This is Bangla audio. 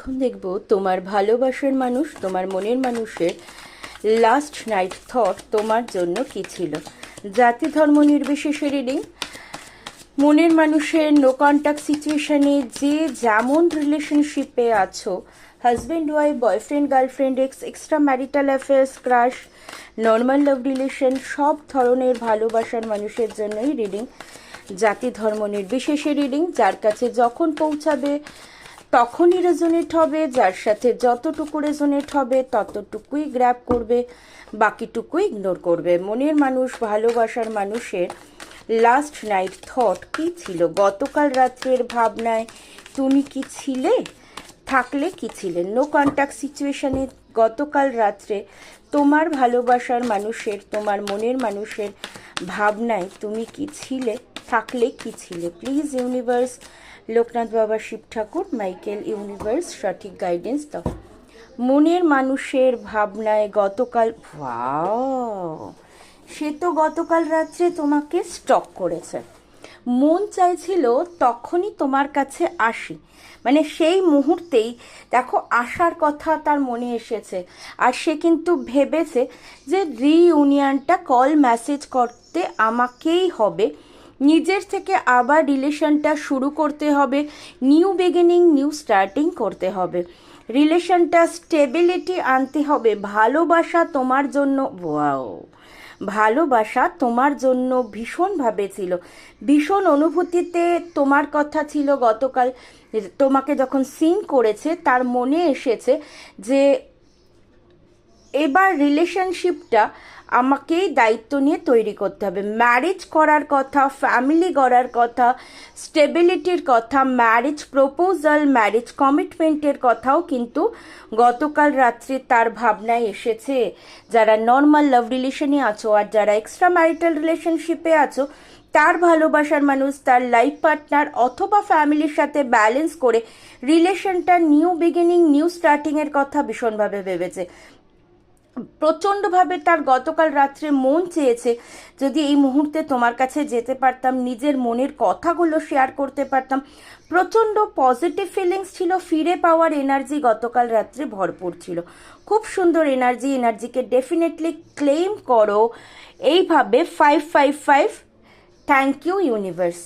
এখন দেখব তোমার ভালোবাসার মানুষ, তোমার মনের মানুষের লাস্ট নাইট থট তোমার জন্য কি ছিল। জাতি ধর্ম নির্বিশেষে রিডিং। মনের মানুষের নো কন্ট্যাক্ট সিচুয়েশনে যে যেমন রিলেশনশিপে আছো, husband wife, boyfriend girlfriend, extra marital affairs, crush, normal love relation, সব ধরনের ভালোবাসার মানুষের জন্যই রিডিং। জাতি ধর্ম নির্বিশেষে রিডিং। যার কাছে যখন পৌঁছাবে তখনই রেজোনেট হবে, যার সাথে যতটুকু রেজোনেট হবে ততটুকুই গ্র্যাব করবে, বাকিটুকু ইগনোর করবে। মনের মানুষ, ভালোবাসার মানুষের লাস্ট নাইট থট কি ছিল? গতকাল রাত্রের ভাবনায় তুমি কি ছিলে, থাকলে কি ছিলেন? নো কন্ট্যাক্ট সিচুয়েশনে গতকাল রাত্রে তোমার ভালোবাসার মানুষের, তোমার মনের মানুষের ভাবনায় তুমি কি ছিলে, থাকলে কি ছিলে? প্লিজ ইউনিভার্স, লোকনাথ বাবা, শিব ঠাকুর, মাইকেল, ইউনিভার্স সঠিক গাইডেন্স দাও। মনের মানুষের ভাবনায় গতকাল, ওয়াও, সে তো গতকাল রাত্রে তোমাকে স্টক করেছে। মন চাইছিল তখনই তোমার কাছে আসি, মানে সেই মুহূর্তেই দেখো আসার কথা তার মনে এসেছে। আর সে কিন্তু ভেবেছে যে রিইউনিয়নটা কল মেসেজ করতে আমাকেই হবে, নিজের থেকে আবার রিলেশনটা শুরু করতে হবে, নিউ বিগিনিং, নিউ স্টার্টিং করতে হবে, রিলেশনটা স্টেবিলিটি আনতে হবে। ভালোবাসা তোমার জন্য, ওয়াও, ভালোবাসা তোমার জন্য ভীষণভাবে ছিল, ভীষণ অনুভূতিতে তোমার কথা ছিল। গতকাল তোমাকে যখন সিন করেছে তার মনে এসেছে যে এবার রিলেশনশিপটা আমাকেই দায়িত্ব নিয়ে তৈরি করতে হবে। ম্যারেজ করার কথা, ফ্যামিলি গড়ার কথা, স্টেবিলিটির কথা, ম্যারেজ প্রপোজাল, ম্যারেজ কমিটমেন্টের কথাও কিন্তু গতকাল রাত্রে তার ভাবনায় এসেছে। যারা নর্মাল লাভ রিলেশনে আছো আর যারা এক্সট্রা ম্যারিটাল রিলেশনশিপে আছো, তার ভালোবাসার মানুষ, তার লাইফ পার্টনার অথবা ফ্যামিলির সাথে ব্যালেন্স করে রিলেশনটা নিউ বিগিনিং, নিউ স্টার্টিংয়ের কথা ভীষণভাবে ভেবেছে। প্রচণ্ডভাবে তার গতকাল রাত্রে মন চেয়েছে যদি এই মুহূর্তে তোমার কাছে যেতে পারতাম, নিজের মনের কথাগুলো শেয়ার করতে পারতাম। প্রচণ্ড পজিটিভ ফিলিংস ছিল, ফিরে পাওয়ার এনার্জি গতকাল রাত্রে ভরপুর ছিল। খুব সুন্দর এনার্জি, এনার্জিকে ডেফিনেটলি ক্লেম করো এইভাবে। 555, থ্যাংক ইউ ইউনিভার্স।